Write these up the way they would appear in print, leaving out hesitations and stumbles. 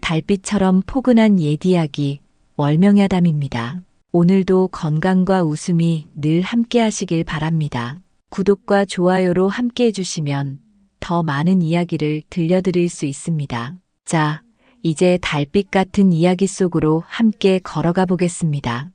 달빛처럼 포근한 옛 이야기, 월명야담입니다. 오늘도 건강과 웃음이 늘 함께 하시길 바랍니다. 구독과 좋아요로 함께 해주시면 더 많은 이야기를 들려드릴 수 있습니다. 자, 이제 달빛 같은 이야기 속으로 함께 걸어가 보겠습니다.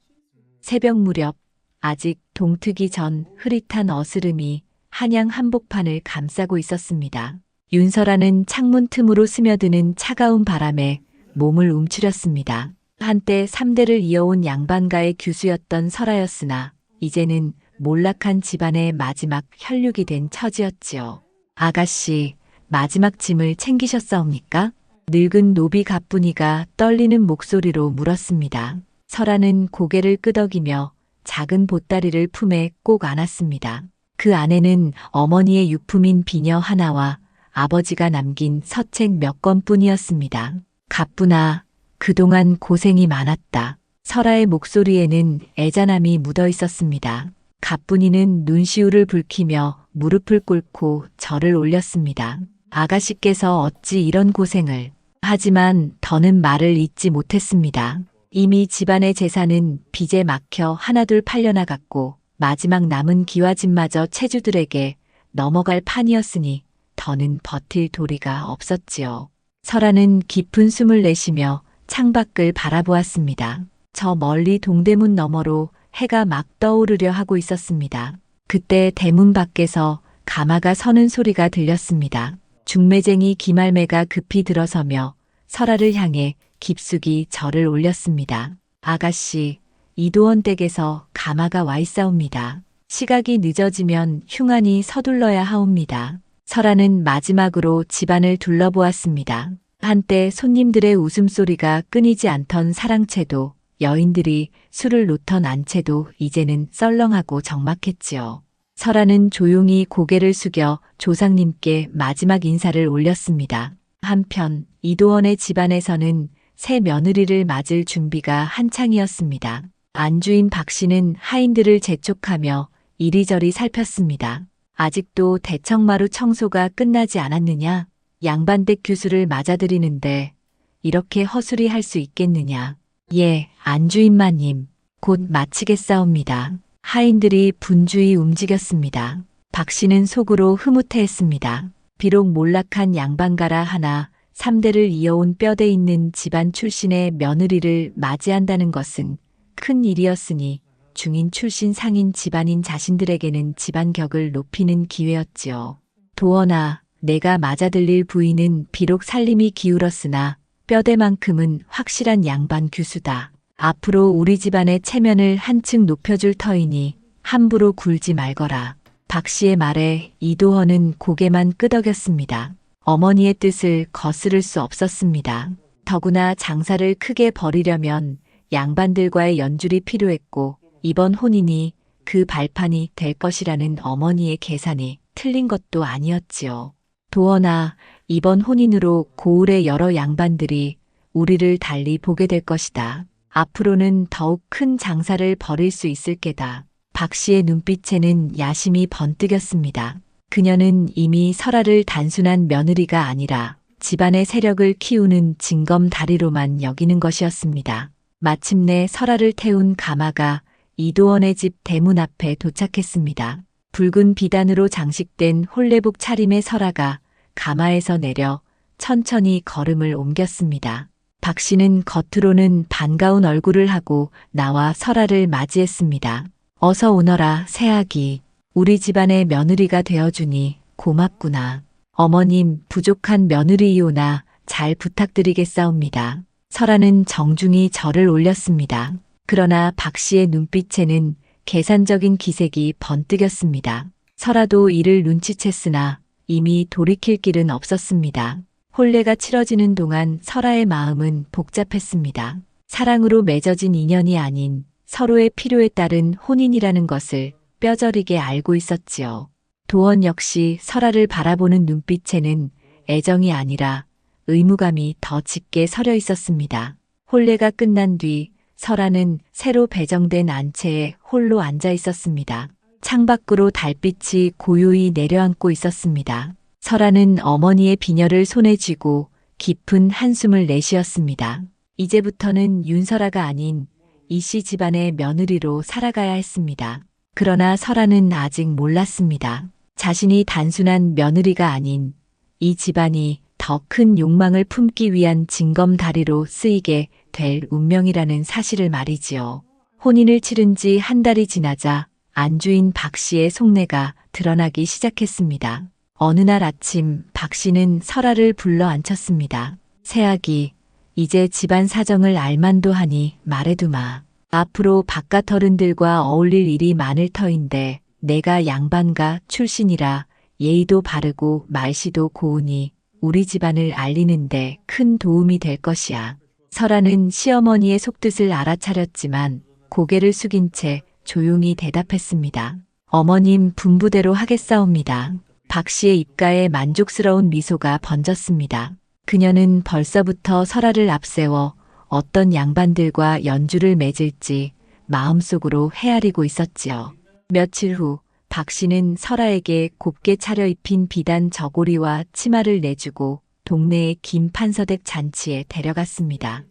새벽 무렵, 아직 동트기 전 흐릿한 어스름이 한양 한복판을 감싸고 있었습니다. 윤설아는 창문 틈으로 스며드는 차가운 바람에 몸을 움츠렸습니다. 한때 3대를 이어온 양반가의 규수였던 설아였으나 이제는 몰락한 집안의 마지막 혈육이 된 처지였지요. 아가씨, 마지막 짐을 챙기셨사옵니까? 늙은 노비 가뿐이가 떨리는 목소리로 물었습니다. 설아는 고개를 끄덕이며 작은 보따리를 품에 꼭 안았습니다. 그 안에는 어머니의 유품인 비녀 하나와 아버지가 남긴 서책 몇 권뿐이었습니다. 가뿐아, 그동안 고생이 많았다. 설아의 목소리에는 애잔함이 묻어 있었습니다. 가뿐이는 눈시울을 붉히며 무릎을 꿇고 절을 올렸습니다. 아가씨께서 어찌 이런 고생을. 하지만 더는 말을 잇지 못했습니다. 이미 집안의 재산은 빚에 막혀 하나둘 팔려나갔고 마지막 남은 기와집마저 채주들에게 넘어갈 판이었으니 더는 버틸 도리가 없었지요. 설아는 깊은 숨을 내쉬며 창밖을 바라보았습니다. 저 멀리 동대문 너머로 해가 막 떠오르려 하고 있었습니다. 그때 대문 밖에서 가마가 서는 소리가 들렸습니다. 중매쟁이 기말매가 급히 들어서며 설아를 향해 깊숙이 절을 올렸습니다. 아가씨, 이도원 댁에서 가마가 와 있사옵니다. 시각이 늦어지면 흉안히 서둘러야 하옵니다. 설아는 마지막으로 집안을 둘러보았습니다. 한때 손님들의 웃음소리가 끊이지 않던 사랑채도 여인들이 술을 놓던 안채도 이제는 썰렁하고 적막했지요. 설아는 조용히 고개를 숙여 조상님께 마지막 인사를 올렸습니다. 한편 이도원의 집안에서는 새 며느리를 맞을 준비가 한창이었습니다. 안주인 박씨는 하인들을 재촉하며 이리저리 살폈습니다. 아직도 대청마루 청소가 끝나지 않았느냐? 양반댁 규수를 맞아들이는데 이렇게 허술히 할 수 있겠느냐? 예, 안주인마님, 곧 마치겠사옵니다. 하인들이 분주히 움직였습니다. 박씨는 속으로 흐뭇해했습니다. 비록 몰락한 양반가라 하나 3대를 이어온 뼈대 있는 집안 출신의 며느리를 맞이한다는 것은 큰 일이었으니 중인 출신 상인 집안인 자신들에게는 집안격을 높이는 기회였지요. 도원아, 내가 맞아들릴 부인은 비록 살림이 기울었으나 뼈대만큼은 확실한 양반 규수다. 앞으로 우리 집안의 체면을 한층 높여줄 터이니 함부로 굴지 말거라. 박씨의 말에 이도헌은 고개만 끄덕였습니다. 어머니의 뜻을 거스를 수 없었습니다. 더구나 장사를 크게 벌이려면 양반들과의 연줄이 필요했고 이번 혼인이 그 발판이 될 것이라는 어머니의 계산이 틀린 것도 아니었지요. 도원아, 이번 혼인으로 고을의 여러 양반들이 우리를 달리 보게 될 것이다. 앞으로는 더욱 큰 장사를 벌일 수 있을 게다. 박씨의 눈빛에는 야심이 번뜩였습니다. 그녀는 이미 설아를 단순한 며느리가 아니라 집안의 세력을 키우는 징검다리로만 여기는 것이었습니다. 마침내 설아를 태운 가마가 이도원의 집 대문 앞에 도착했습니다. 붉은 비단으로 장식된 홀레복 차림의 설아가 가마에서 내려 천천히 걸음을 옮겼습니다. 박씨는 겉으로는 반가운 얼굴을 하고 나와 설아를 맞이했습니다. 어서 오너라, 새아기. 우리 집안의 며느리가 되어주니 고맙구나. 어머님, 부족한 며느리이오나 잘 부탁드리겠사옵니다. 설아는 정중히 절을 올렸습니다. 그러나 박씨의 눈빛에는 계산적인 기색이 번뜩였습니다. 설아도 이를 눈치챘으나 이미 돌이킬 길은 없었습니다. 혼례가 치러지는 동안 설아의 마음은 복잡했습니다. 사랑으로 맺어진 인연이 아닌 서로의 필요에 따른 혼인이라는 것을 뼈저리게 알고 있었지요. 도원 역시 설아를 바라보는 눈빛에는 애정이 아니라 의무감이 더 짙게 서려 있었습니다. 혼례가 끝난 뒤 설아는 새로 배정된 안채에 홀로 앉아 있었습니다. 창밖으로 달빛이 고요히 내려앉고 있었습니다. 설아는 어머니의 비녀를 손에 쥐고 깊은 한숨을 내쉬었습니다. 이제부터는 윤설아가 아닌 이 씨 집안의 며느리로 살아가야 했습니다. 그러나 설아는 아직 몰랐습니다. 자신이 단순한 며느리가 아닌 이 집안이 더 큰 욕망을 품기 위한 징검다리로 쓰이게 될 운명이라는 사실을 말이지요. 혼인을 치른 지 한 달이 지나자 안주인 박 씨의 속내가 드러나기 시작했습니다. 어느 날 아침 박 씨는 설아를 불러 앉혔습니다. 새아기, 이제 집안 사정을 알만도 하니 말해두마. 앞으로 바깥 어른들과 어울릴 일이 많을 터인데 내가 양반가 출신이라 예의도 바르고 말씨도 고우니 우리 집안을 알리는데 큰 도움이 될 것이야. 설아는 시어머니의 속뜻을 알아차렸지만 고개를 숙인 채 조용히 대답했습니다. 어머님 분부대로 하겠사옵니다. 박 씨의 입가에 만족스러운 미소가 번졌습니다. 그녀는 벌써부터 설아를 앞세워 어떤 양반들과 연주를 맺을지 마음속으로 헤아리고 있었지요. 며칠 후 박 씨는 설아에게 곱게 차려입힌 비단 저고리와 치마를 내주고 동네의 김 판서댁 잔치에 데려갔습니다.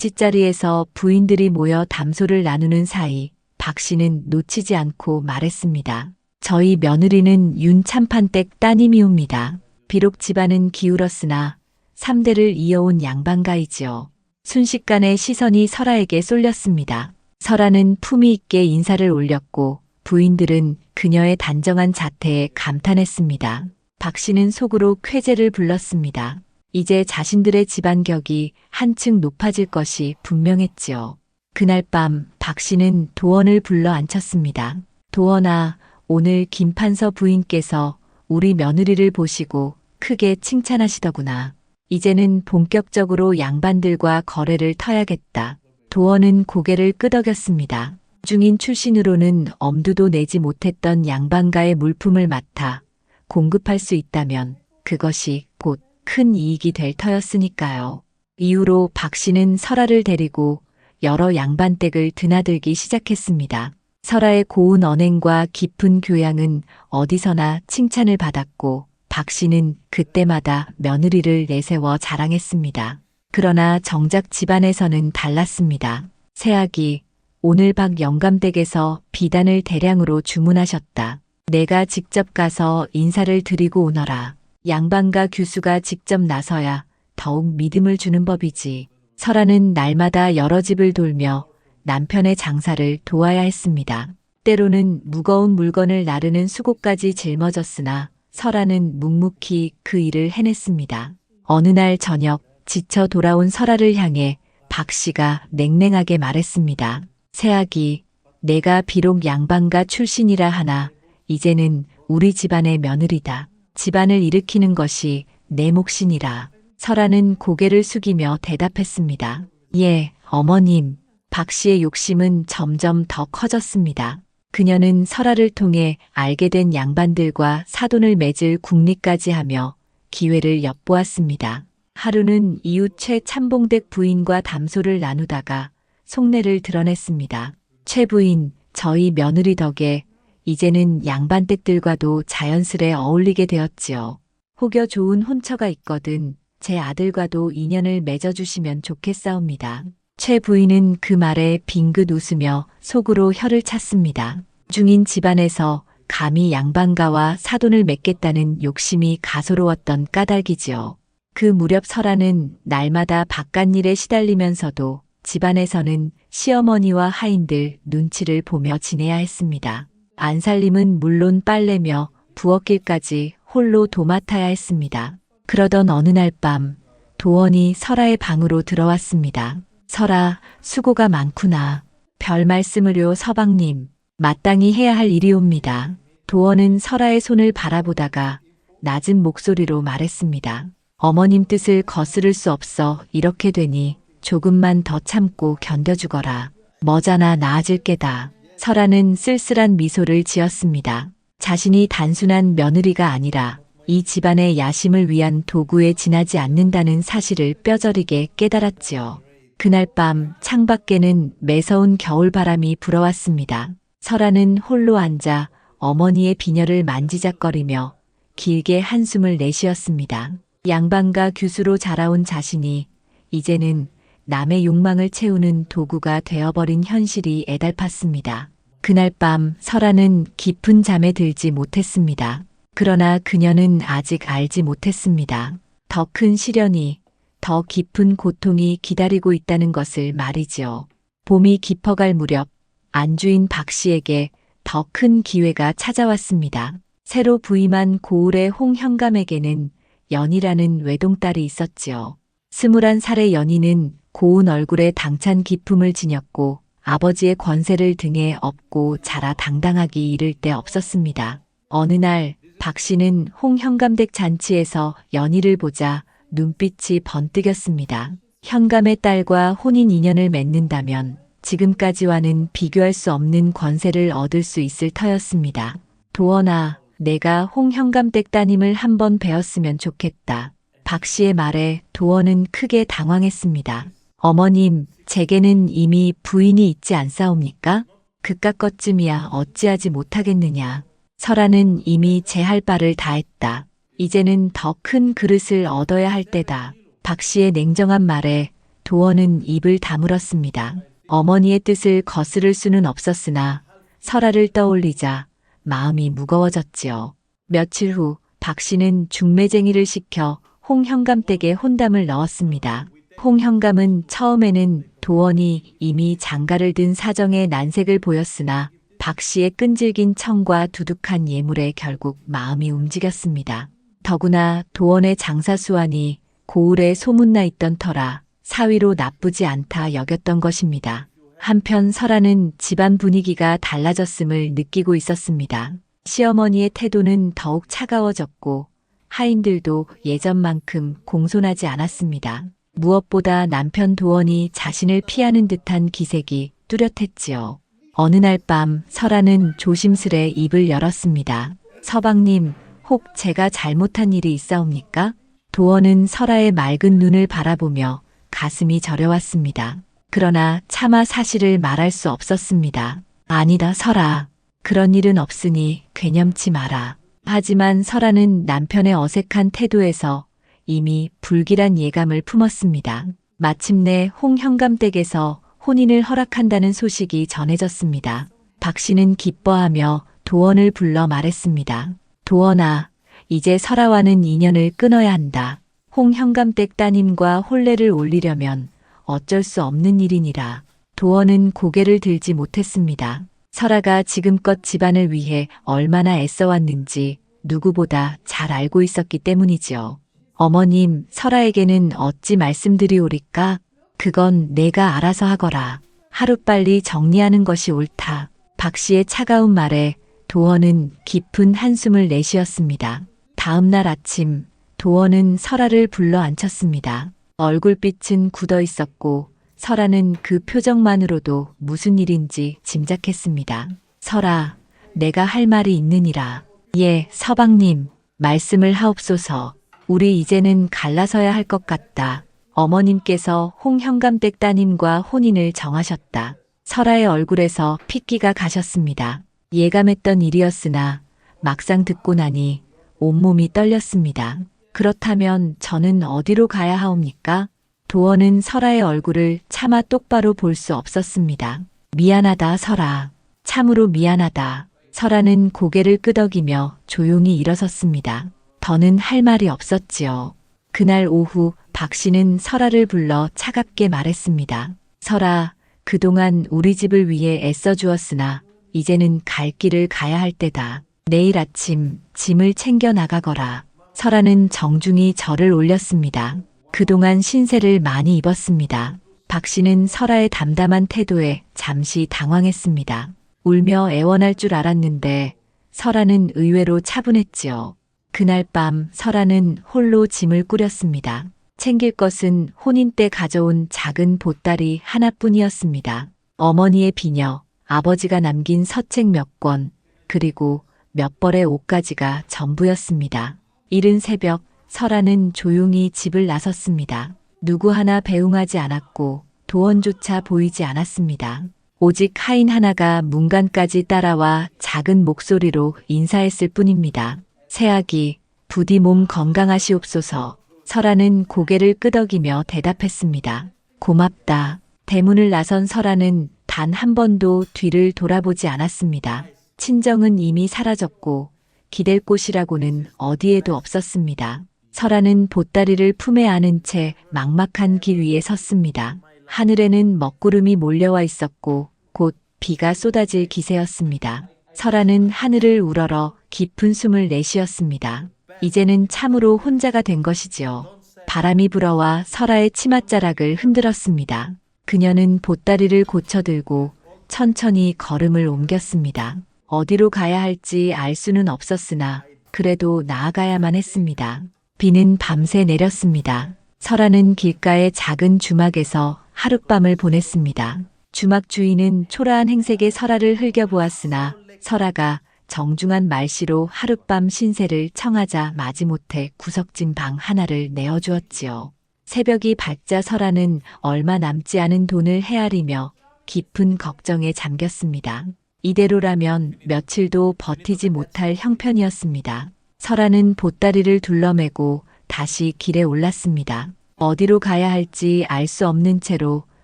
잔치자리에서 부인들이 모여 담소를 나누는 사이 박 씨는 놓치지 않고 말했습니다. 저희 며느리는 윤 참판댁 따님이옵니다. 비록 집안은 기울었으나 3대를 이어온 양반가이지요. 순식간에 시선이 설아에게 쏠렸습니다. 설아는 품위 있게 인사를 올렸고 부인들은 그녀의 단정한 자태에 감탄했습니다. 박 씨는 속으로 쾌재를 불렀습니다. 이제 자신들의 집안격이 한층 높아질 것이 분명했지요. 그날 밤 박 씨는 도원을 불러 앉혔습니다. 도원아, 오늘 김판서 부인께서 우리 며느리를 보시고 크게 칭찬하시더구나. 이제는 본격적으로 양반들과 거래를 터야겠다. 도원은 고개를 끄덕였습니다. 중인 출신으로는 엄두도 내지 못했던 양반가의 물품을 맡아 공급할 수 있다면 그것이 곧 큰 이익이 될 터였으니까요. 이후로 박 씨는 설아를 데리고 여러 양반댁을 드나들기 시작했습니다. 설아의 고운 언행과 깊은 교양은 어디서나 칭찬을 받았고 박 씨는 그때마다 며느리를 내세워 자랑했습니다. 그러나 정작 집안에서는 달랐습니다. 새아기, 오늘 박 영감댁에서 비단을 대량으로 주문하셨다. 내가 직접 가서 인사를 드리고 오너라. 양반가 규수가 직접 나서야 더욱 믿음을 주는 법이지. 설아는 날마다 여러 집을 돌며 남편의 장사를 도와야 했습니다. 때로는 무거운 물건을 나르는 수고까지 짊어졌으나 설아는 묵묵히 그 일을 해냈습니다. 어느 날 저녁 지쳐 돌아온 설아를 향해 박 씨가 냉랭하게 말했습니다. 새아기, 내가 비록 양반가 출신이라 하나 이제는 우리 집안의 며느리다. 집안을 일으키는 것이 내 몫이니라. 설아는 고개를 숙이며 대답했습니다. 예, 어머님. 박 씨의 욕심은 점점 더 커졌습니다. 그녀는 설아를 통해 알게 된 양반들과 사돈을 맺을 궁리까지 하며 기회를 엿보았습니다. 하루는 이웃 최 참봉댁 부인과 담소를 나누다가 속내를 드러냈습니다. 최 부인, 저희 며느리 덕에 이제는 양반댁들과도 자연스레 어울리게 되었지요. 혹여 좋은 혼처가 있거든 제 아들과도 인연을 맺어주시면 좋겠사옵니다. 최 부인은 그 말에 빙긋 웃으며 속으로 혀를 찼습니다. 중인 집안에서 감히 양반가와 사돈을 맺겠다는 욕심이 가소로웠던 까닭이지요. 그 무렵 설아는 날마다 바깥일에 시달리면서도 집안에서는 시어머니와 하인들 눈치를 보며 지내야 했습니다. 안살림은 물론 빨래며 부엌일까지 홀로 도맡아야 했습니다. 그러던 어느 날 밤 도원이 설아의 방으로 들어왔습니다. 설아, 수고가 많구나. 별 말씀을요 서방님. 마땅히 해야 할 일이옵니다. 도원은 설아의 손을 바라보다가 낮은 목소리로 말했습니다. 어머님 뜻을 거스를 수 없어 이렇게 되니 조금만 더 참고 견뎌주거라. 머자나 나아질 게다. 설아는 쓸쓸한 미소를 지었습니다. 자신이 단순한 며느리가 아니라 이 집안의 야심을 위한 도구에 지나지 않는다는 사실을 뼈저리게 깨달았지요. 그날 밤 창밖에는 매서운 겨울바람이 불어왔습니다. 설아는 홀로 앉아 어머니의 비녀를 만지작거리며 길게 한숨을 내쉬었습니다. 양반과 규수로 자라온 자신이 이제는 남의 욕망을 채우는 도구가 되어버린 현실이 애달팠습니다. 그날 밤 설아는 깊은 잠에 들지 못했습니다. 그러나 그녀는 아직 알지 못했습니다. 더 큰 시련이, 더 깊은 고통이 기다리고 있다는 것을 말이지요. 봄이 깊어갈 무렵 안주인 박 씨에게 더 큰 기회가 찾아왔습니다. 새로 부임한 고을의 홍현감에게는 연희라는 외동딸이 있었지요. 21살의 연희는 고운 얼굴에 당찬 기품을 지녔고 아버지의 권세를 등에 업고 자라 당당하기 이를 데 없었습니다. 어느 날 박 씨는 홍현감댁 잔치에서 연희를 보자 눈빛이 번뜩였습니다. 현감의 딸과 혼인 인연을 맺는다면 지금까지와는 비교할 수 없는 권세를 얻을 수 있을 터였습니다. 도원아, 내가 홍현감댁 따님을 한번 뵈었으면 좋겠다. 박 씨의 말에 도원은 크게 당황했습니다. 어머님, 제게는 이미 부인이 있지 않사옵니까? 그깟 것쯤이야 어찌하지 못하겠느냐. 설아는 이미 제 할 바를 다했다. 이제는 더 큰 그릇을 얻어야 할 때다. 박 씨의 냉정한 말에 도원은 입을 다물었습니다. 어머니의 뜻을 거스를 수는 없었으나 설아를 떠올리자 마음이 무거워졌지요. 며칠 후 박 씨는 중매쟁이를 시켜 홍현감 댁에 혼담을 넣었습니다. 홍현감은 처음에는 도원이 이미 장가를 든 사정에 난색을 보였으나 박 씨의 끈질긴 청과 두둑한 예물에 결국 마음이 움직였습니다. 더구나 도원의 장사 수완이 고을에 소문나 있던 터라 사위로 나쁘지 않다 여겼던 것입니다. 한편 설아는 집안 분위기가 달라졌음을 느끼고 있었습니다. 시어머니의 태도는 더욱 차가워졌고 하인들도 예전만큼 공손하지 않았습니다. 무엇보다 남편 도원이 자신을 피하는 듯한 기색이 뚜렷했지요. 어느 날 밤 설아는 조심스레 입을 열었습니다. 서방님, 혹 제가 잘못한 일이 있사옵니까? 도원은 설아의 맑은 눈을 바라보며 가슴이 저려왔습니다. 그러나 차마 사실을 말할 수 없었습니다. 아니다 설아. 그런 일은 없으니 괴념치 마라. 하지만 설아는 남편의 어색한 태도에서 이미 불길한 예감을 품었습니다. 마침내 홍현감 댁에서 혼인을 허락한다는 소식이 전해졌습니다. 박 씨는 기뻐하며 도원을 불러 말했습니다. 도원아, 이제 설아와는 인연을 끊어야 한다. 홍현감 댁 따님과 혼례를 올리려면 어쩔 수 없는 일이니라. 도원은 고개를 들지 못했습니다. 설아가 지금껏 집안을 위해 얼마나 애써왔는지 누구보다 잘 알고 있었기 때문이지요. 어머님, 설아에게는 어찌 말씀드리오리까? 그건 내가 알아서 하거라. 하루빨리 정리하는 것이 옳다. 박 씨의 차가운 말에 도원은 깊은 한숨을 내쉬었습니다. 다음 날 아침 도원은 설아를 불러 앉혔습니다. 얼굴빛은 굳어 있었고 설아는 그 표정만으로도 무슨 일인지 짐작했습니다. 설아, 내가 할 말이 있느니라. 예, 서방님, 말씀을 하옵소서. 우리 이제는 갈라서야 할 것 같다. 어머님께서 홍현감댁 따님과 혼인을 정하셨다. 설아의 얼굴에서 핏기가 가셨습니다. 예감했던 일이었으나 막상 듣고 나니 온몸이 떨렸습니다. 그렇다면 저는 어디로 가야 하옵니까? 도원은 설아의 얼굴을 차마 똑바로 볼 수 없었습니다. 미안하다 설아. 참으로 미안하다. 설아는 고개를 끄덕이며 조용히 일어섰습니다. 더는 할 말이 없었지요. 그날 오후 박 씨는 설아를 불러 차갑게 말했습니다. 설아, 그동안 우리 집을 위해 애써주었으나 이제는 갈 길을 가야 할 때다. 내일 아침 짐을 챙겨 나가거라. 설아는 정중히 절을 올렸습니다. 그동안 신세를 많이 입었습니다. 박 씨는 설아의 담담한 태도에 잠시 당황했습니다. 울며 애원할 줄 알았는데 설아는 의외로 차분했지요. 그날 밤 설아는 홀로 짐을 꾸렸습니다. 챙길 것은 혼인 때 가져온 작은 보따리 하나뿐이었습니다. 어머니의 비녀, 아버지가 남긴 서책 몇 권, 그리고 몇 벌의 옷가지가 전부였습니다. 이른 새벽 설아는 조용히 집을 나섰습니다. 누구 하나 배웅하지 않았고 도원조차 보이지 않았습니다. 오직 하인 하나가 문간까지 따라와 작은 목소리로 인사했을 뿐입니다. 새아기, 부디 몸 건강하시옵소서. 설아는 고개를 끄덕이며 대답했습니다. 고맙다. 대문을 나선 설아는 단 한 번도 뒤를 돌아보지 않았습니다. 친정은 이미 사라졌고 기댈 곳이라고는 어디에도 없었습니다. 설아는 보따리를 품에 안은 채 막막한 길 위에 섰습니다. 하늘에는 먹구름이 몰려와 있었고 곧 비가 쏟아질 기세였습니다. 설아는 하늘을 우러러 깊은 숨을 내쉬었습니다. 이제는 참으로 혼자가 된 것이지요. 바람이 불어와 설아의 치맛자락을 흔들었습니다. 그녀는 보따리를 고쳐들고 천천히 걸음을 옮겼습니다. 어디로 가야 할지 알 수는 없었으나 그래도 나아가야만 했습니다. 비는 밤새 내렸습니다. 설아는 길가의 작은 주막에서 하룻밤을 보냈습니다. 주막 주인은 초라한 행색의 설아를 흘겨보았으나 설아가 정중한 말씨로 하룻밤 신세를 청하자 마지못해 구석진 방 하나를 내어주었지요. 새벽이 밝자 설아는 얼마 남지 않은 돈을 헤아리며 깊은 걱정에 잠겼습니다. 이대로라면 며칠도 버티지 못할 형편이었습니다. 설아는 보따리를 둘러매고 다시 길에 올랐습니다. 어디로 가야 할지 알 수 없는 채로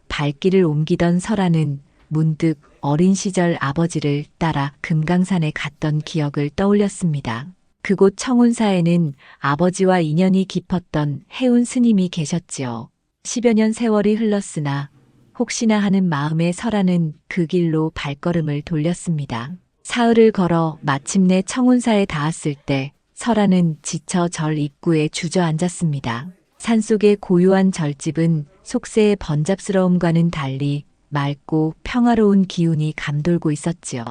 발길을 옮기던 설아는 문득 어린 시절 아버지를 따라 금강산에 갔던 기억을 떠올렸습니다. 그곳 청운사에는 아버지와 인연이 깊었던 해운 스님이 계셨지요. 10여 년 세월이 흘렀으나 혹시나 하는 마음에 설아는 그 길로 발걸음을 돌렸습니다. 사흘을 걸어 마침내 청운사에 닿았을 때 설아는 지쳐 절 입구에 주저앉았습니다. 산속의 고요한 절집은 속세의 번잡스러움과는 달리 맑고 평화로운 기운이 감돌고 있었지요.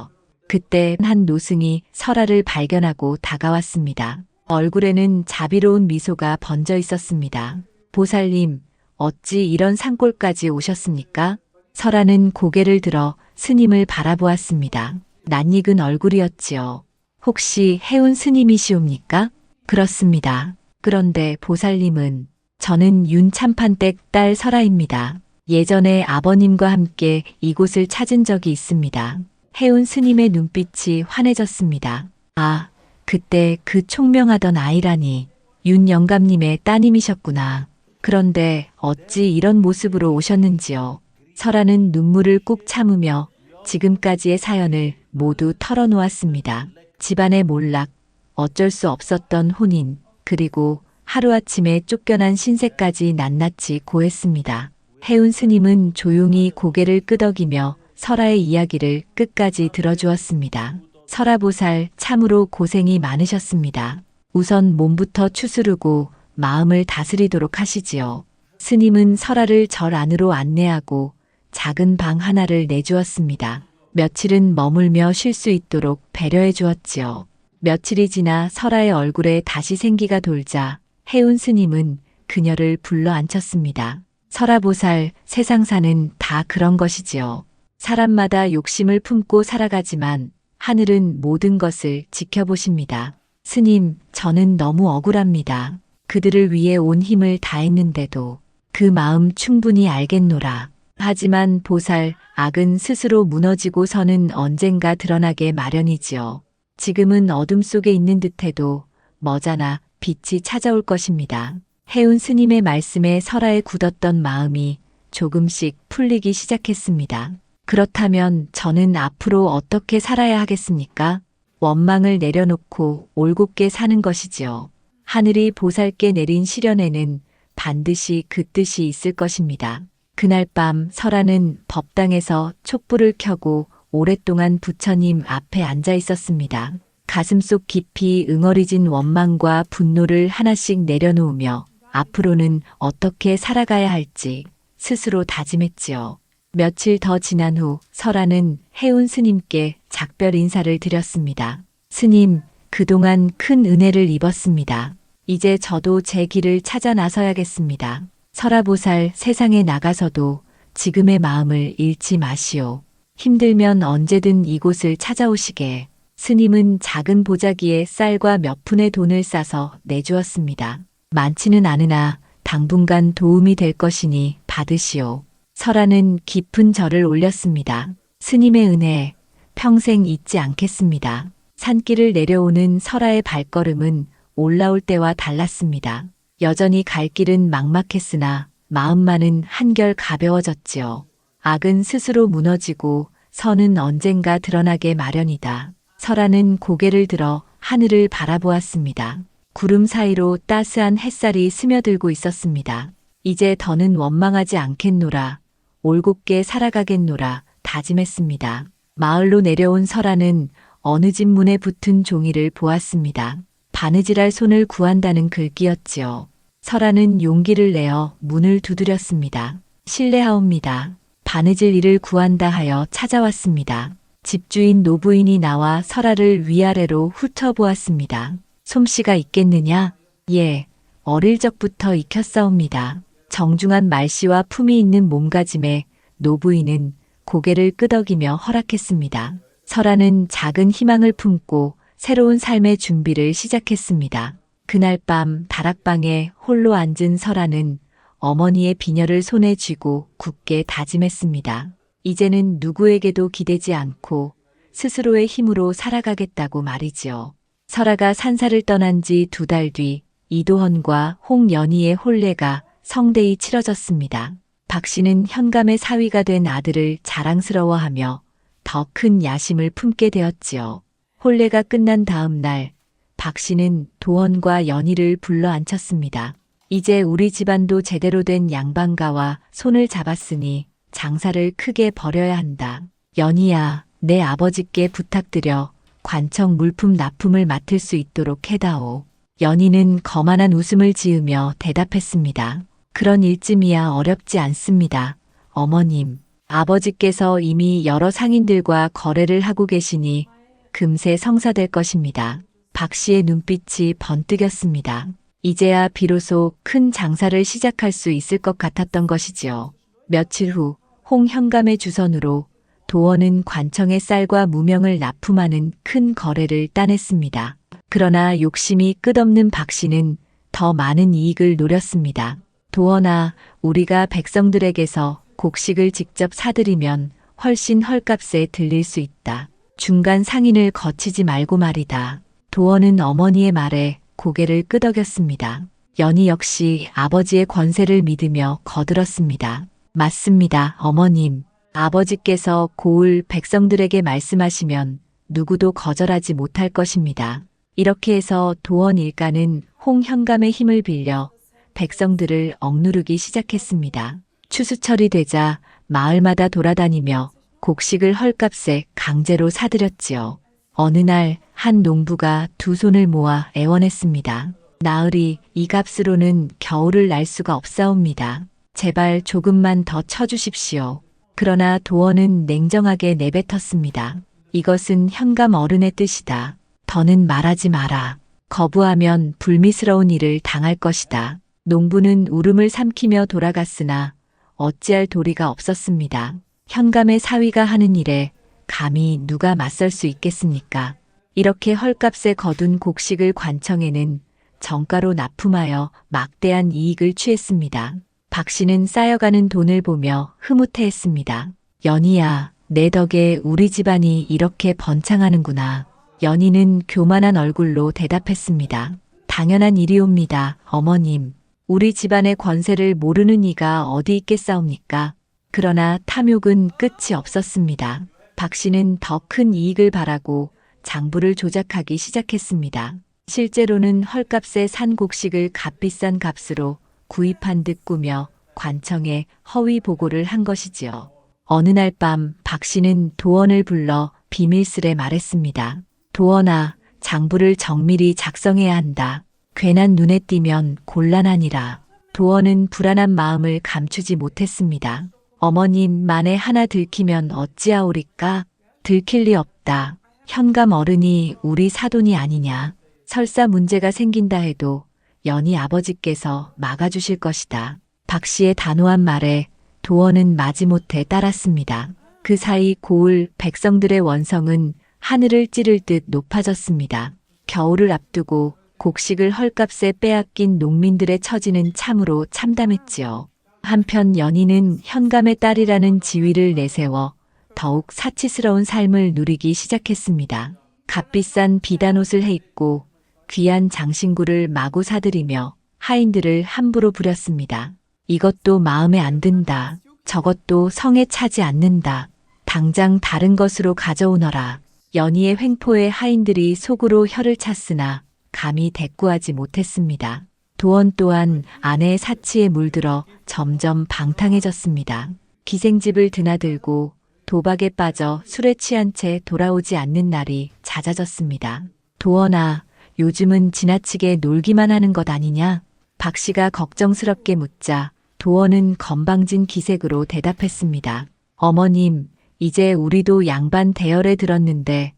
그때 한 노승이 설아를 발견하고 다가왔습니다. 얼굴에는 자비로운 미소가 번져 있었습니다. 보살님, 어찌 이런 산골까지 오셨습니까? 설아는 고개를 들어 스님을 바라보았습니다. 낯익은 얼굴이었지요. 혹시 해운 스님이시옵니까? 그렇습니다. 그런데 보살님은 저는 윤참판댁 딸 설아입니다. 예전에 아버님과 함께 이곳을 찾은 적이 있습니다. 해운 스님의 눈빛이 환해졌습니다. 아, 그때 그 총명하던 아이라니 윤 영감님의 따님이셨구나. 그런데 어찌 이런 모습으로 오셨는지요. 설아는 눈물을 꾹 참으며 지금까지의 사연을 모두 털어놓았습니다. 집안의 몰락, 어쩔 수 없었던 혼인, 그리고 하루아침에 쫓겨난 신세까지 낱낱이 고했습니다. 해운 스님은 조용히 고개를 끄덕이며 설아의 이야기를 끝까지 들어주었습니다. 설아보살 참으로 고생이 많으셨습니다. 우선 몸부터 추스르고 마음을 다스리도록 하시지요. 스님은 설아를 절 안으로 안내하고 작은 방 하나를 내주었습니다. 며칠은 머물며 쉴 수 있도록 배려해 주었지요. 며칠이 지나 설아의 얼굴에 다시 생기가 돌자 해운 스님은 그녀를 불러 앉혔습니다. 설아보살, 세상사는 다 그런 것이지요. 사람마다 욕심을 품고 살아가지만 하늘은 모든 것을 지켜보십니다. 스님, 저는 너무 억울합니다. 그들을 위해 온 힘을 다했는데도 그 마음 충분히 알겠노라. 하지만 보살, 악은 스스로 무너지고서는 언젠가 드러나게 마련이지요. 지금은 어둠 속에 있는 듯해도 머지않아 빛이 찾아올 것입니다. 해운 스님의 말씀에 설아에 굳었던 마음이 조금씩 풀리기 시작했습니다. 그렇다면 저는 앞으로 어떻게 살아야 하겠습니까? 원망을 내려놓고 올곧게 사는 것이지요. 하늘이 보살께 내린 시련에는 반드시 그 뜻이 있을 것입니다. 그날 밤 설아는 법당에서 촛불을 켜고 오랫동안 부처님 앞에 앉아 있었습니다. 가슴속 깊이 응어리진 원망과 분노를 하나씩 내려놓으며 앞으로는 어떻게 살아가야 할지 스스로 다짐했지요. 며칠 더 지난 후 설아는 해운 스님께 작별 인사를 드렸습니다. 스님, 그동안 큰 은혜를 입었습니다. 이제 저도 제 길을 찾아 나서야겠습니다. 설아보살, 세상에 나가서도 지금의 마음을 잃지 마시오. 힘들면 언제든 이곳을 찾아오시게. 스님은 작은 보자기에 쌀과 몇 푼의 돈을 싸서 내주었습니다. 많지는 않으나 당분간 도움이 될 것이니 받으시오. 설아는 깊은 절을 올렸습니다. 스님의 은혜, 평생 잊지 않겠습니다. 산길을 내려오는 설아의 발걸음은 올라올 때와 달랐습니다. 여전히 갈 길은 막막했으나 마음만은 한결 가벼워졌지요. 악은 스스로 무너지고 선은 언젠가 드러나게 마련이다. 설아는 고개를 들어 하늘을 바라보았습니다. 구름 사이로 따스한 햇살이 스며들고 있었습니다. 이제 더는 원망하지 않겠노라, 올곧게 살아가겠노라 다짐했습니다. 마을로 내려온 설아는 어느 집 문에 붙은 종이를 보았습니다. 바느질할 손을 구한다는 글귀였지요. 설아는 용기를 내어 문을 두드렸습니다. 실례하옵니다. 바느질 일을 구한다 하여 찾아왔습니다. 집주인 노부인이 나와 설아를 위아래로 훑어보았습니다. 솜씨가 있겠느냐? 예, 어릴 적부터 익혔사옵니다. 정중한 말씨와 품이 있는 몸가짐에 노부인은 고개를 끄덕이며 허락했습니다. 설아는 작은 희망을 품고 새로운 삶의 준비를 시작했습니다. 그날 밤 다락방에 홀로 앉은 설아는 어머니의 비녀를 손에 쥐고 굳게 다짐했습니다. 이제는 누구에게도 기대지 않고 스스로의 힘으로 살아가겠다고 말이지요. 설아가 산사를 떠난 지 2달 뒤 이도헌과 홍연희의 혼례가 성대히 치러졌습니다. 박 씨는 현감의 사위가 된 아들을 자랑스러워하며 더 큰 야심을 품게 되었지요. 혼례가 끝난 다음 날 박 씨는 도헌과 연희를 불러 앉혔습니다. 이제 우리 집안도 제대로 된 양반가와 손을 잡았으니 장사를 크게 벌여야 한다. 연희야, 내 아버지께 부탁드려 관청 물품 납품을 맡을 수 있도록 해다오. 연희는 거만한 웃음을 지으며 대답했습니다. 그런 일쯤이야 어렵지 않습니다. 어머님, 아버지께서 이미 여러 상인들과 거래를 하고 계시니 금세 성사될 것입니다. 박 씨의 눈빛이 번뜩였습니다. 이제야 비로소 큰 장사를 시작할 수 있을 것 같았던 것이지요. 며칠 후 홍 현감의 주선으로 도헌은 관청의 쌀과 무명을 납품하는 큰 거래를 따냈습니다. 그러나 욕심이 끝없는 박 씨는 더 많은 이익을 노렸습니다. 도헌아, 우리가 백성들에게서 곡식을 직접 사들이면 훨씬 헐값에 들릴 수 있다. 중간 상인을 거치지 말고 말이다. 도헌은 어머니의 말에 고개를 끄덕였습니다. 연희 역시 아버지의 권세를 믿으며 거들었습니다. 맞습니다, 어머님. 아버지께서 고을 백성들에게 말씀하시면 누구도 거절하지 못할 것입니다. 이렇게 해서 도헌 일가는 홍 현감의 힘을 빌려 백성들을 억누르기 시작했습니다. 추수철이 되자 마을마다 돌아다니며 곡식을 헐값에 강제로 사들였지요. 어느 날 한 농부가 2손을 모아 애원했습니다. 나으리, 이 값으로는 겨울을 날 수가 없사옵니다. 제발 조금만 더 쳐주십시오. 그러나 도헌은 냉정하게 내뱉었습니다. 이것은 현감 어른의 뜻이다. 더는 말하지 마라. 거부하면 불미스러운 일을 당할 것이다. 농부는 울음을 삼키며 돌아갔으나 어찌할 도리가 없었습니다. 현감의 사위가 하는 일에 감히 누가 맞설 수 있겠습니까? 이렇게 헐값에 거둔 곡식을 관청에는 정가로 납품하여 막대한 이익을 취했습니다. 박 씨는 쌓여가는 돈을 보며 흐뭇해했습니다. 연희야, 내 덕에 우리 집안이 이렇게 번창하는구나. 연희는 교만한 얼굴로 대답했습니다. 당연한 일이옵니다, 어머님. 우리 집안의 권세를 모르는 이가 어디 있겠사옵니까? 그러나 탐욕은 끝이 없었습니다. 박 씨는 더 큰 이익을 바라고 장부를 조작하기 시작했습니다. 실제로는 헐값에 산 곡식을 값비싼 값으로 구입한 듯 꾸며 관청에 허위 보고를 한 것이지요. 어느 날 밤 박 씨는 도헌을 불러 비밀스레 말했습니다. 도헌아, 장부를 정밀히 작성해야 한다. 괜한 눈에 띄면 곤란하니라. 도헌은 불안한 마음을 감추지 못했습니다. 어머님, 만에 하나 들키면 어찌하오리까? 들킬 리 없다. 현감 어른이 우리 사돈이 아니냐. 설사 문제가 생긴다 해도 연희 아버지께서 막아주실 것이다. 박 씨의 단호한 말에 도헌은 마지못해 따랐습니다. 그 사이 고을 백성들의 원성은 하늘을 찌를 듯 높아졌습니다. 겨울을 앞두고 곡식을 헐값에 빼앗긴 농민들의 처지는 참으로 참담했지요. 한편 연희는 현감의 딸이라는 지위를 내세워 더욱 사치스러운 삶을 누리기 시작했습니다. 값비싼 비단옷을 해입고 귀한 장신구를 마구 사들이며 하인들을 함부로 부렸습니다. 이것도 마음에 안 든다. 저것도 성에 차지 않는다. 당장 다른 것으로 가져오너라. 연희의 횡포에 하인들이 속으로 혀를 찼으나 감히 대꾸하지 못했습니다. 도원 또한 아내의 사치에 물들어 점점 방탕해졌습니다. 기생집을 드나들고 도박에 빠져 술에 취한 채 돌아오지 않는 날이 잦아졌습니다. 도원아, 요즘은 지나치게 놀기만 하는 것 아니냐? 박 씨가 걱정스럽게 묻자 도원은 건방진 기색으로 대답했습니다. 어머님, 이제 우리도 양반 대열에 들었는데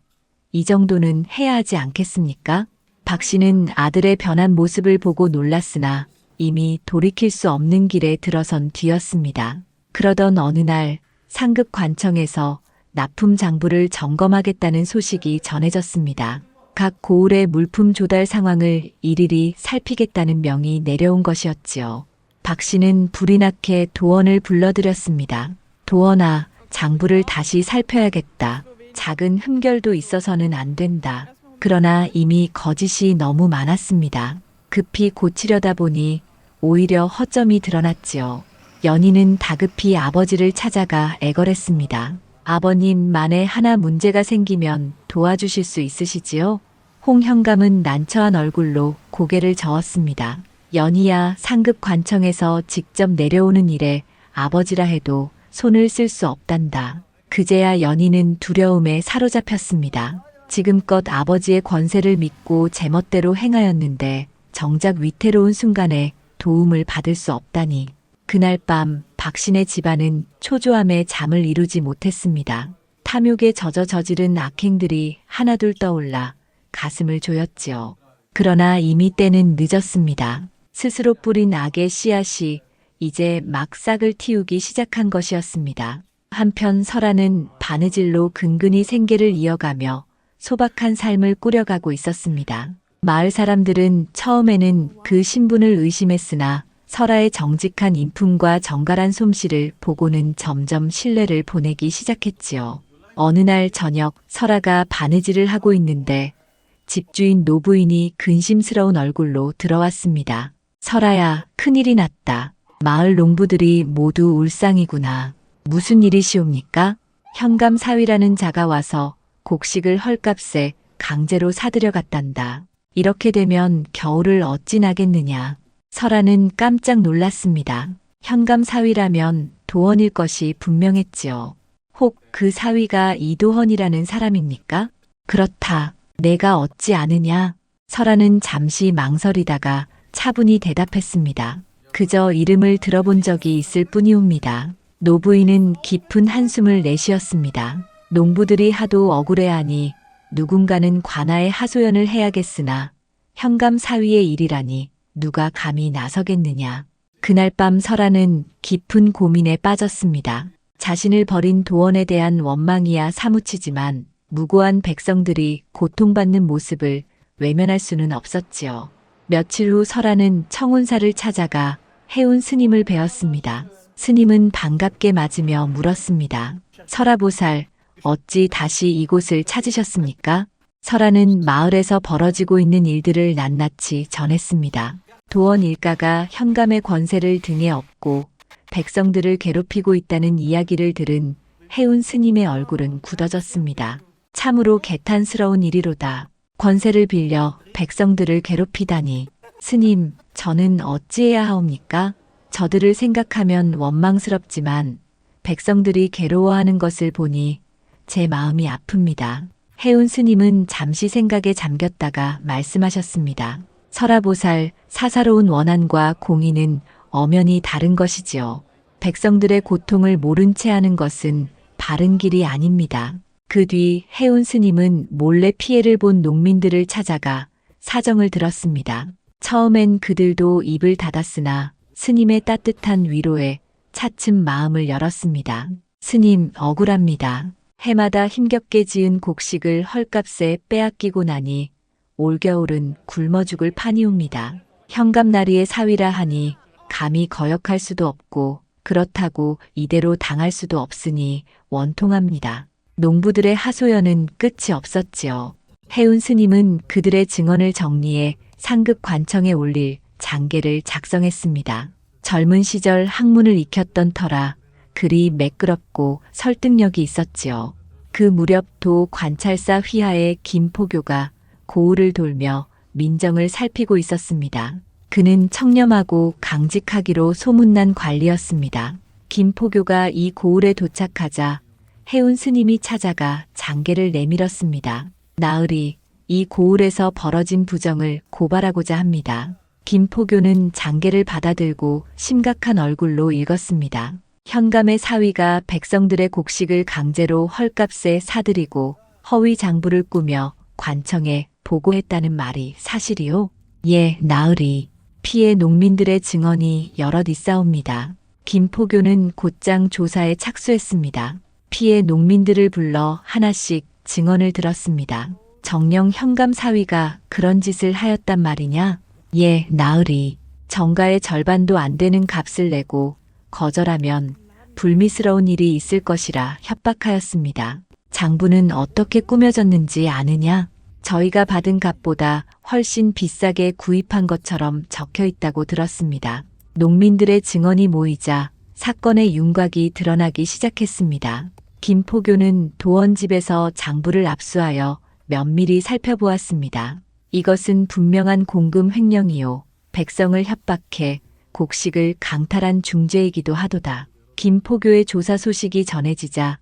이 정도는 해야 하지 않겠습니까? 박 씨는 아들의 변한 모습을 보고 놀랐으나 이미 돌이킬 수 없는 길에 들어선 뒤였습니다. 그러던 어느 날 상급 관청에서 납품 장부를 점검하겠다는 소식이 전해졌습니다. 각 고을의 물품 조달 상황을 일일이 살피겠다는 명이 내려온 것이었지요. 박 씨는 불이 나게 도원을 불러들였습니다. 도원아, 장부를 다시 살펴야겠다. 작은 흠결도 있어서는 안 된다. 그러나 이미 거짓이 너무 많았습니다. 급히 고치려다 보니 오히려 허점이 드러났지요. 연희는 다급히 아버지를 찾아가 애걸했습니다. 아버님, 만에 하나 문제가 생기면 도와주실 수 있으시지요? 홍 현감은 난처한 얼굴로 고개를 저었습니다. 연희야, 상급 관청에서 직접 내려오는 일에 아버지라 해도 손을 쓸 수 없단다. 그제야 연희는 두려움에 사로잡혔습니다. 지금껏 아버지의 권세를 믿고 제멋대로 행하였는데 정작 위태로운 순간에 도움을 받을 수 없다니. 그날 밤 박신의 집안은 초조함에 잠을 이루지 못했습니다. 탐욕에 젖어 저지른 악행들이 하나둘 떠올라 가슴을 조였지요. 그러나 이미 때는 늦었습니다. 스스로 뿌린 악의 씨앗이 이제 막 싹을 틔우기 시작한 것이었습니다. 한편 설아는 바느질로 근근히 생계를 이어가며 소박한 삶을 꾸려가고 있었습니다. 마을 사람들은 처음에는 그 신분을 의심했으나 설아의 정직한 인품과 정갈한 솜씨를 보고는 점점 신뢰를 보내기 시작했지요. 어느 날 저녁 설아가 바느질을 하고 있는데 집주인 노부인이 근심스러운 얼굴로 들어왔습니다. 설아야, 큰일이 났다. 마을 농부들이 모두 울상이구나. 무슨 일이시옵니까? 현감 사위라는 자가 와서 곡식을 헐값에 강제로 사들여 갔단다. 이렇게 되면 겨울을 어찌 나겠느냐. 설아는 깜짝 놀랐습니다. 현감 사위라면 도원일 것이 분명했지요. 혹 그 사위가 이도헌이라는 사람입니까? 그렇다. 내가 어찌 아느냐? 설아는 잠시 망설이다가 차분히 대답했습니다. 그저 이름을 들어본 적이 있을 뿐이옵니다. 노부인은 깊은 한숨을 내쉬었습니다. 농부들이 하도 억울해하니 누군가는 관아에 하소연을 해야겠으나 현감 사위의 일이라니 누가 감히 나서겠느냐. 그날 밤 설아는 깊은 고민에 빠졌습니다. 자신을 버린 도원에 대한 원망이야 사무치지만 무고한 백성들이 고통받는 모습을 외면할 수는 없었지요. 며칠 후 설아는 청운사를 찾아가 해운 스님을 뵈었습니다. 스님은 반갑게 맞으며 물었습니다. 설아보살, 어찌 다시 이곳을 찾으셨습니까? 설아는 마을에서 벌어지고 있는 일들을 낱낱이 전했습니다. 도원 일가가 현감의 권세를 등에 업고 백성들을 괴롭히고 있다는 이야기를 들은 해운 스님의 얼굴은 굳어졌습니다. 참으로 개탄스러운 일이로다. 권세를 빌려 백성들을 괴롭히다니. 스님, 저는 어찌해야 하옵니까? 저들을 생각하면 원망스럽지만 백성들이 괴로워하는 것을 보니 제 마음이 아픕니다. 해운 스님은 잠시 생각에 잠겼다가 말씀하셨습니다. 설아보살, 사사로운 원한과 공의는 엄연히 다른 것이지요. 백성들의 고통을 모른 채 하는 것은 바른 길이 아닙니다. 그 뒤 해운 스님은 몰래 피해를 본 농민들을 찾아가 사정을 들었습니다. 처음엔 그들도 입을 닫았으나 스님의 따뜻한 위로에 차츰 마음을 열었습니다. 스님, 억울합니다. 해마다 힘겹게 지은 곡식을 헐값에 빼앗기고 나니 올겨울은 굶어 죽을 판이옵니다. 현감나리의 사위라 하니 감히 거역할 수도 없고 그렇다고 이대로 당할 수도 없으니 원통합니다. 농부들의 하소연은 끝이 없었지요. 해운 스님은 그들의 증언을 정리해 상급 관청에 올릴 장계를 작성했습니다. 젊은 시절 학문을 익혔던 터라 글이 매끄럽고 설득력이 있었지요. 그 무렵 도 관찰사 휘하의 김포교가 고을을 돌며 민정을 살피고 있었습니다. 그는 청렴하고 강직하기로 소문난 관리였습니다. 김포교가 이 고을에 도착하자 해운 스님이 찾아가 장계를 내밀었습니다. 나으리, 이 고을에서 벌어진 부정을 고발하고자 합니다. 김포교는 장계를 받아들고 심각한 얼굴로 읽었습니다. 현감의 사위가 백성들의 곡식을 강제로 헐값에 사들이고 허위 장부를 꾸며 관청에 보고했다는 말이 사실이요? 예, 나으리. 피해 농민들의 증언이 여럿 있사옵니다. 김포교는 곧장 조사에 착수했습니다. 피해 농민들을 불러 하나씩 증언을 들었습니다. 정녕 현감 사위가 그런 짓을 하였단 말이냐? 예, 나으리. 정가의 절반도 안 되는 값을 내고 거절하면 불미스러운 일이 있을 것이라 협박하였습니다. 장부는 어떻게 꾸며졌는지 아느냐? 저희가 받은 값보다 훨씬 비싸게 구입한 것처럼 적혀 있다고 들었습니다. 농민들의 증언이 모이자 사건의 윤곽이 드러나기 시작했습니다. 김포교는 도원집에서 장부를 압수하여 면밀히 살펴보았습니다. 이것은 분명한 공금 횡령이요. 백성을 협박해 곡식을 강탈한 중죄이기도 하도다. 김포교의 조사 소식이 전해지자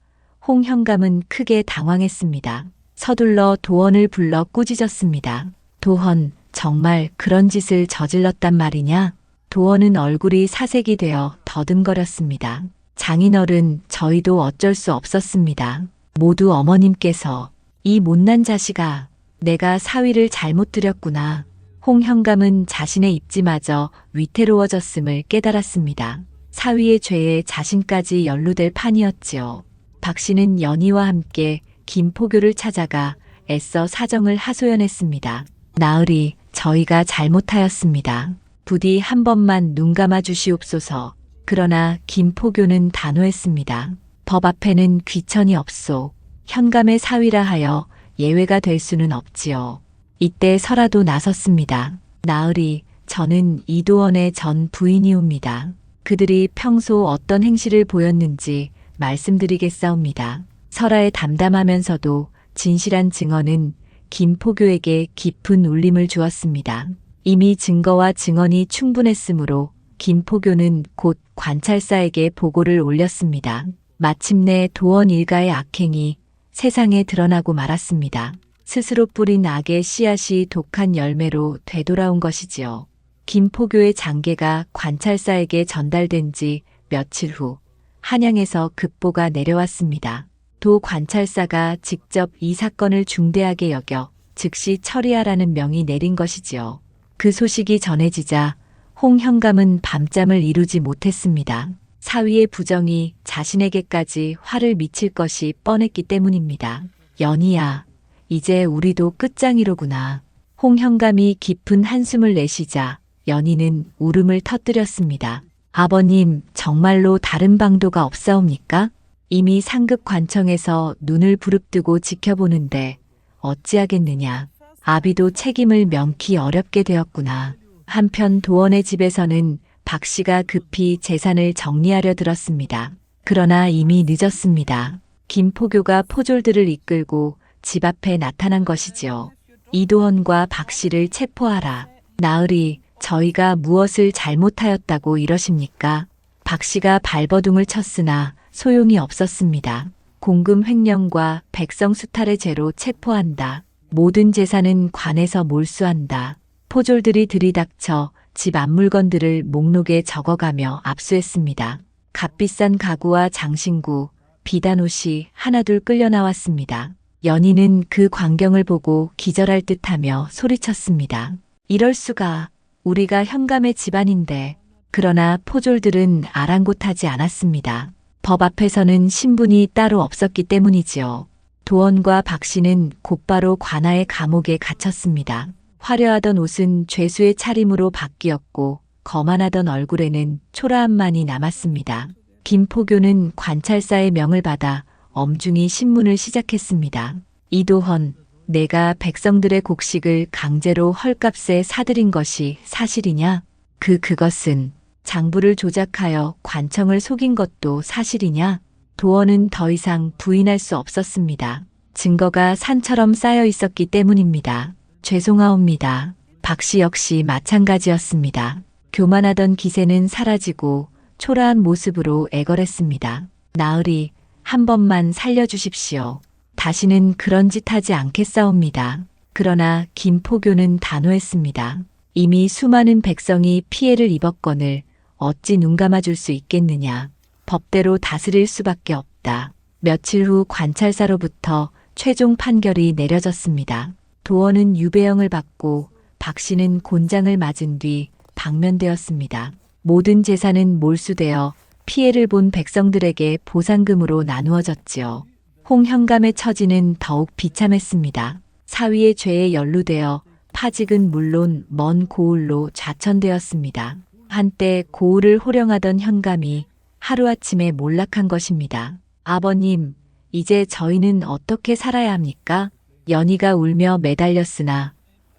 홍 현감은 크게 당황했습니다. 서둘러 도원을 불러 꾸짖었습니다. 도헌, 정말 그런 짓을 저질렀단 말이냐? 도원은 얼굴이 사색이 되어 더듬거렸습니다. 장인어른, 저희도 어쩔 수 없었습니다. 모두 어머님께서 이 못난 자식아, 내가 사위를 잘못 들였구나. 홍 현감은 자신의 입지마저 위태로워졌음을 깨달았습니다. 사위의 죄에 자신까지 연루될 판이었지요. 박 씨는 연희와 함께 김포교를 찾아가 애써 사정을 하소연했습니다. 나으리, 저희가 잘못하였습니다. 부디 한 번만 눈 감아 주시옵소서. 그러나 김포교는 단호했습니다. 법 앞에는 귀천이 없소. 현감의 사위라 하여 예외가 될 수는 없지요. 이때 설아도 나섰습니다. 나으리, 저는 이도원의 전 부인이옵니다. 그들이 평소 어떤 행실을 보였는지 말씀드리겠사옵니다. 설아의 담담하면서도 진실한 증언은 김포교에게 깊은 울림을 주었습니다. 이미 증거와 증언이 충분했으므로 김포교는 곧 관찰사에게 보고를 올렸습니다. 마침내 도원 일가의 악행이 세상에 드러나고 말았습니다. 스스로 뿌린 악의 씨앗이 독한 열매로 되돌아온 것이지요. 김포교의 장계가 관찰사에게 전달된 지 며칠 후 한양에서 급보가 내려왔습니다. 도 관찰사가 직접 이 사건을 중대하게 여겨 즉시 처리하라는 명이 내린 것이지요. 그 소식이 전해지자 홍 현감은 밤잠을 이루지 못했습니다. 사위의 부정이 자신에게까지 화를 미칠 것이 뻔했기 때문입니다. 연희야, 이제 우리도 끝장이로구나. 홍 현감이 깊은 한숨을 내쉬자 연희는 울음을 터뜨렸습니다. 아버님, 정말로 다른 방도가 없사옵니까? 이미 상급 관청에서 눈을 부릅뜨고 지켜보는데 어찌하겠느냐. 아비도 책임을 명키 어렵게 되었구나. 한편 도원의 집에서는 박 씨가 급히 재산을 정리하려 들었습니다. 그러나 이미 늦었습니다. 김포교가 포졸들을 이끌고 집 앞에 나타난 것이지요. 이도헌과 박 씨를 체포하라. 나으리, 저희가 무엇을 잘못하였다고 이러십니까? 박 씨가 발버둥을 쳤으나 소용이 없었습니다. 공금 횡령과 백성 수탈의 죄로 체포한다. 모든 재산은 관에서 몰수한다. 포졸들이 들이닥쳐 집 앞물건들을 목록에 적어가며 압수했습니다. 값비싼 가구와 장신구, 비단옷이 하나둘 끌려 나왔습니다. 연희는 그 광경을 보고 기절할 듯하며 소리쳤습니다. 이럴 수가, 우리가 현감의 집안인데. 그러나 포졸들은 아랑곳하지 않았습니다. 법 앞에서는 신분이 따로 없었기 때문이지요. 도원과 박 씨는 곧바로 관아의 감옥에 갇혔습니다. 화려하던 옷은 죄수의 차림으로 바뀌었고 거만하던 얼굴에는 초라함만이 남았습니다. 김포교는 관찰사의 명을 받아 엄중히 신문을 시작했습니다. 이도헌, 내가 백성들의 곡식을 강제로 헐값에 사들인 것이 사실이냐? 그것은 장부를 조작하여 관청을 속인 것도 사실이냐? 도원은 더 이상 부인할 수 없었습니다. 증거가 산처럼 쌓여 있었기 때문입니다. 죄송하옵니다. 박씨 역시 마찬가지였습니다. 교만하던 기세는 사라지고 초라한 모습으로 애걸했습니다. 나으리, 한 번만 살려주십시오. 다시는 그런 짓 하지 않겠사옵니다. 그러나 김포교는 단호했습니다. 이미 수많은 백성이 피해를 입었거늘 어찌 눈 감아줄 수 있겠느냐. 법대로 다스릴 수밖에 없다. 며칠 후 관찰사로부터 최종 판결이 내려졌습니다. 도원은 유배형을 받고 박씨는 곤장을 맞은 뒤 방면되었습니다. 모든 재산은 몰수되어 피해를 본 백성들에게 보상금으로 나누어졌지요. 홍현감의 처지는 더욱 비참했습니다. 사위의 죄에 연루되어 파직은 물론 먼 고을로 좌천되었습니다. 한때 고을을 호령하던 현감이 하루아침에 몰락한 것입니다. 아버님, 이제 저희는 어떻게 살아야 합니까? 연희가 울며 매달렸으나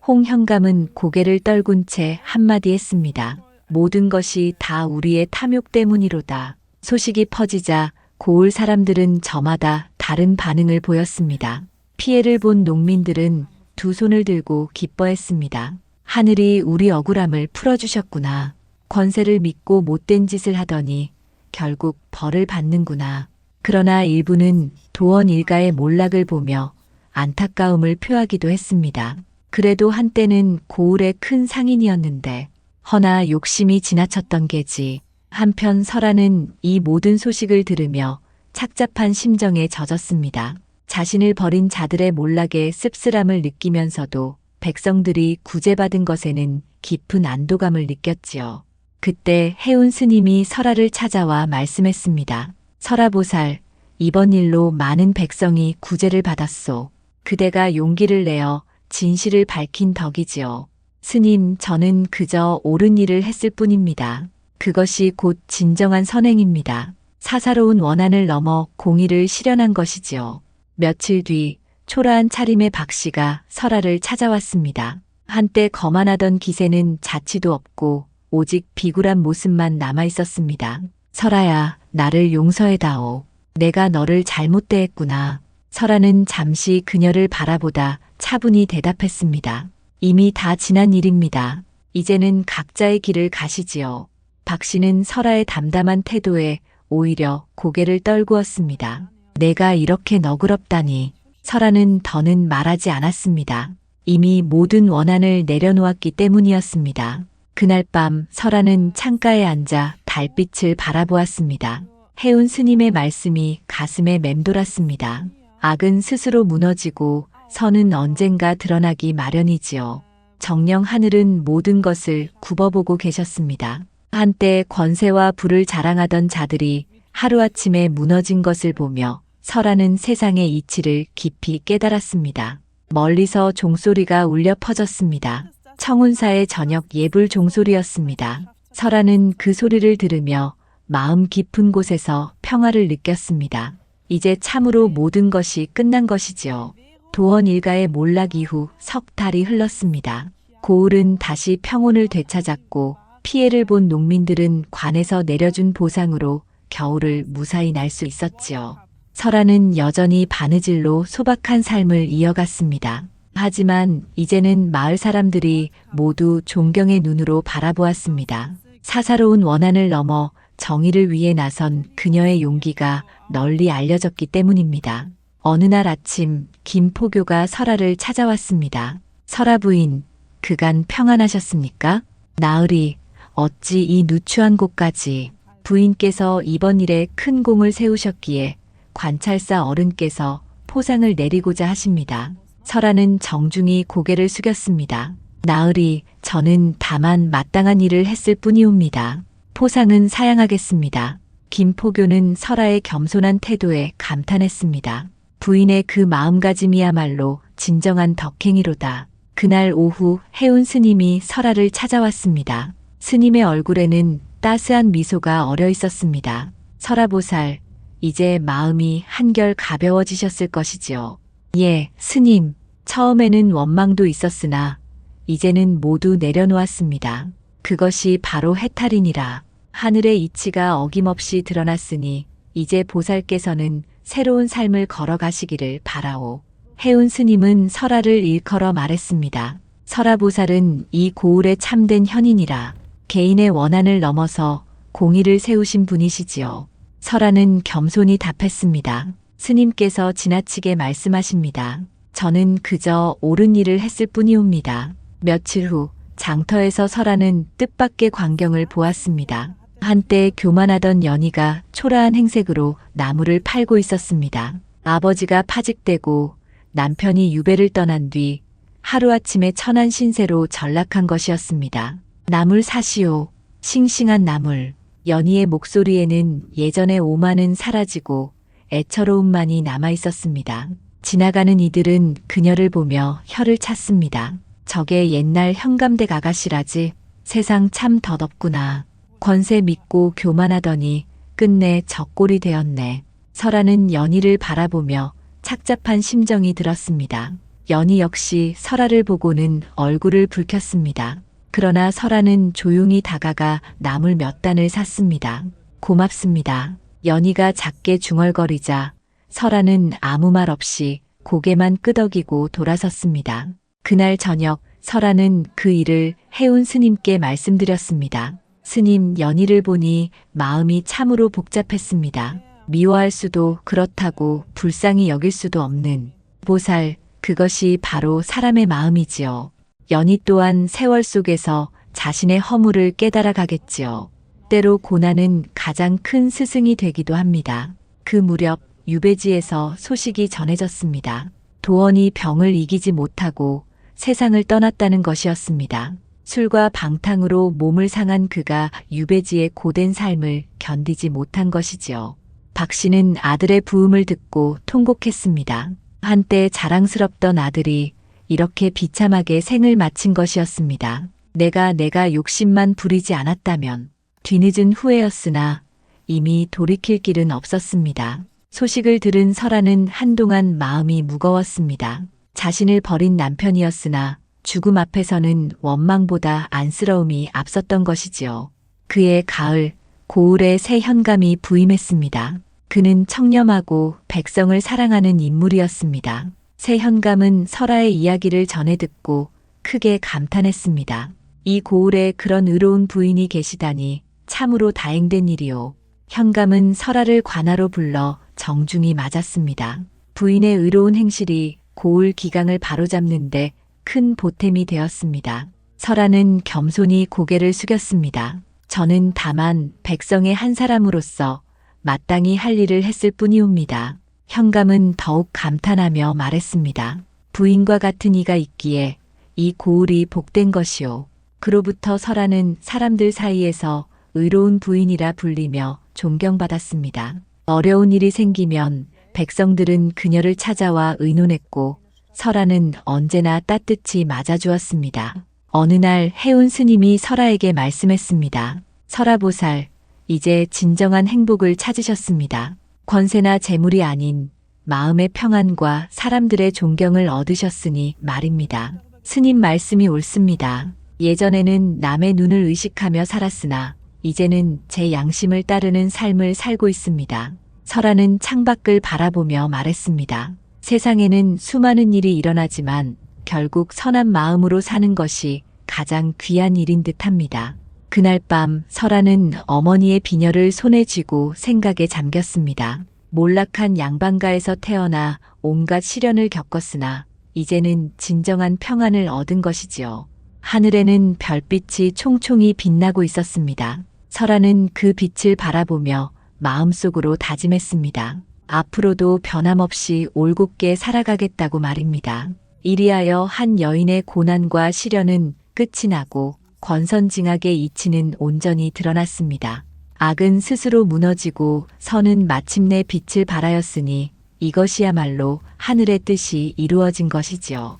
홍현감은 고개를 떨군 채 한마디 했습니다. 모든 것이 다 우리의 탐욕 때문이로다. 소식이 퍼지자 고을 사람들은 저마다 다른 반응을 보였습니다. 피해를 본 농민들은 두 손을 들고 기뻐했습니다. 하늘이 우리 억울함을 풀어주셨구나. 권세를 믿고 못된 짓을 하더니 결국 벌을 받는구나. 그러나 일부는 도원 일가의 몰락을 보며 안타까움을 표하기도 했습니다. 그래도 한때는 고을의 큰 상인이었는데 허나 욕심이 지나쳤던 게지. 한편 설아는 이 모든 소식을 들으며 착잡한 심정에 젖었습니다. 자신을 버린 자들의 몰락에 씁쓸함을 느끼면서도 백성들이 구제받은 것에는 깊은 안도감을 느꼈지요. 그때 해운 스님이 설아를 찾아와 말씀했습니다. 설아보살, 이번 일로 많은 백성이 구제를 받았소. 그대가 용기를 내어 진실을 밝힌 덕이지요. 스님, 저는 그저 옳은 일을 했을 뿐입니다. 그것이 곧 진정한 선행입니다. 사사로운 원한을 넘어 공의를 실현한 것이지요. 며칠 뒤 초라한 차림의 박씨가 설아를 찾아왔습니다. 한때 거만하던 기세는 자취도 없고 오직 비굴한 모습만 남아 있었습니다. 설아야, 나를 용서해다오. 내가 너를 잘못 대했구나. 설아는 잠시 그녀를 바라보다 차분히 대답했습니다. 이미 다 지난 일입니다. 이제는 각자의 길을 가시지요. 박씨는 설아의 담담한 태도에 오히려 고개를 떨구었습니다. 내가 이렇게 너그럽다니. 설아는 더는 말하지 않았습니다. 이미 모든 원한을 내려놓았기 때문이었습니다. 그날 밤 설아는 창가에 앉아 달빛을 바라보았습니다. 해운 스님의 말씀이 가슴에 맴돌았습니다. 악은 스스로 무너지고 선은 언젠가 드러나기 마련이지요. 정녕 하늘은 모든 것을 굽어보고 계셨습니다. 한때 권세와 부를 자랑하던 자들이 하루아침에 무너진 것을 보며 설아는 세상의 이치를 깊이 깨달았습니다. 멀리서 종소리가 울려 퍼졌습니다. 청운사의 저녁 예불 종소리였습니다. 설아는 그 소리를 들으며 마음 깊은 곳에서 평화를 느꼈습니다. 이제 참으로 모든 것이 끝난 것이지요. 도원 일가의 몰락 이후 석 달이 흘렀습니다. 고을은 다시 평온을 되찾았고 피해를 본 농민들은 관에서 내려준 보상으로 겨울을 무사히 날 수 있었지요. 설아는 여전히 바느질로 소박한 삶을 이어갔습니다. 하지만 이제는 마을 사람들이 모두 존경의 눈으로 바라보았습니다. 사사로운 원한을 넘어 정의를 위해 나선 그녀의 용기가 널리 알려졌기 때문입니다. 어느 날 아침 김포교가 설아를 찾아왔습니다. 설아 부인, 그간 평안하셨습니까? 나으리, 어찌 이 누추한 곳까지. 부인께서 이번 일에 큰 공을 세우셨기에 관찰사 어른께서 포상을 내리고자 하십니다. 설아는 정중히 고개를 숙였습니다. 나으리, 저는 다만 마땅한 일을 했을 뿐이옵니다. 포상은 사양하겠습니다. 김포교는 설아의 겸손한 태도에 감탄했습니다. 부인의 그 마음가짐이야말로 진정한 덕행이로다. 그날 오후 해운 스님이 설아를 찾아왔습니다. 스님의 얼굴에는 따스한 미소가 어려 있었습니다. 설아보살, 이제 마음이 한결 가벼워지셨을 것이지요. 예, 스님. 처음에는 원망도 있었으나 이제는 모두 내려놓았습니다. 그것이 바로 해탈이니라. 하늘의 이치가 어김없이 드러났으니 이제 보살께서는 새로운 삶을 걸어가시기를 바라오. 해운 스님은 설화를 일컬어 말했습니다. 설화보살은 이 고을의 참된 현인이라. 개인의 원한을 넘어서 공의를 세우신 분이시지요. 설화는 겸손히 답했습니다. 스님께서 지나치게 말씀하십니다. 저는 그저 옳은 일을 했을 뿐이옵니다. 며칠 후 장터에서 설화는 뜻밖의 광경을 보았습니다. 한때 교만하던 연희가 초라한 행색으로 나무를 팔고 있었습니다. 아버지가 파직되고 남편이 유배를 떠난 뒤 하루아침에 천한 신세로 전락한 것이었습니다. 나물 사시오. 싱싱한 나물. 연희의 목소리에는 예전의 오만은 사라지고 애처로움만이 남아 있었습니다. 지나가는 이들은 그녀를 보며 혀를 찼습니다. 저게 옛날 현감댁 아가씨라지. 세상 참 더덥구나. 권세 믿고 교만하더니 끝내 적골이 되었네. 설화는 연희를 바라보며 착잡한 심정이 들었습니다. 연희 역시 설화를 보고는 얼굴을 붉혔습니다. 그러나 설화는 조용히 다가가 나물 몇 단을 샀습니다. 고맙습니다. 연희가 작게 중얼거리자 설화는 아무 말 없이 고개만 끄덕이고 돌아섰습니다. 그날 저녁 설화는 그 일을 해운 스님께 말씀드렸습니다. 스님, 연희를 보니 마음이 참으로 복잡했습니다. 미워할 수도 그렇다고 불쌍히 여길 수도 없는 보살, 그것이 바로 사람의 마음이지요. 연희 또한 세월 속에서 자신의 허물을 깨달아 가겠지요. 때로 고난은 가장 큰 스승이 되기도 합니다. 그 무렵 유배지에서 소식이 전해졌습니다. 도원이 병을 이기지 못하고 세상을 떠났다는 것이었습니다. 술과 방탕으로 몸을 상한 그가 유배지의 고된 삶을 견디지 못한 것이지요. 박 씨는 아들의 부음을 듣고 통곡했습니다. 한때 자랑스럽던 아들이 이렇게 비참하게 생을 마친 것이었습니다. 내가 욕심만 부리지 않았다면 뒤늦은 후회였으나 이미 돌이킬 길은 없었습니다. 소식을 들은 설화는 한동안 마음이 무거웠습니다. 자신을 버린 남편이었으나 죽음 앞에서는 원망보다 안쓰러움이 앞섰던 것이지요. 그의 가을, 고을에 새 현감이 부임했습니다. 그는 청렴하고 백성을 사랑하는 인물이었습니다. 새 현감은 설화의 이야기를 전해 듣고 크게 감탄했습니다. 이 고을에 그런 의로운 부인이 계시다니 참으로 다행된 일이오. 현감은 설화를 관하로 불러 정중히 맞았습니다. 부인의 의로운 행실이 고을 기강을 바로잡는데 큰 보탬이 되었습니다. 설화는 겸손히 고개를 숙였습니다. 저는 다만 백성의 한 사람으로서 마땅히 할 일을 했을 뿐이옵니다. 현감은 더욱 감탄하며 말했습니다. 부인과 같은 이가 있기에 이 고을이 복된 것이오. 그로부터 설화는 사람들 사이에서 의로운 부인이라 불리며 존경받았습니다. 어려운 일이 생기면 백성들은 그녀를 찾아와 의논했고 설화는 언제나 따뜻히 맞아주었습니다. 어느 날 해운 스님이 설화에게 말씀했습니다. 설화보살, 이제 진정한 행복을 찾으셨습니다. 권세나 재물이 아닌 마음의 평안과 사람들의 존경을 얻으셨으니 말입니다. 스님 말씀이 옳습니다. 예전에는 남의 눈을 의식하며 살았으나 이제는 제 양심을 따르는 삶을 살고 있습니다. 설화는 창밖을 바라보며 말했습니다. 세상에는 수많은 일이 일어나지만 결국 선한 마음으로 사는 것이 가장 귀한 일인 듯합니다. 그날 밤 설화는 어머니의 비녀를 손에 쥐고 생각에 잠겼습니다. 몰락한 양반가에서 태어나 온갖 시련을 겪었으나 이제는 진정한 평안을 얻은 것이지요. 하늘에는 별빛이 총총히 빛나고 있었습니다. 설화는 그 빛을 바라보며 마음속으로 다짐했습니다. 앞으로도 변함없이 올곧게 살아가겠다고 말입니다. 이리하여 한 여인의 고난과 시련은 끝이 나고 권선징악의 이치는 온전히 드러났습니다. 악은 스스로 무너지고 선은 마침내 빛을 발하였으니 이것이야말로 하늘의 뜻이 이루어진 것이지요.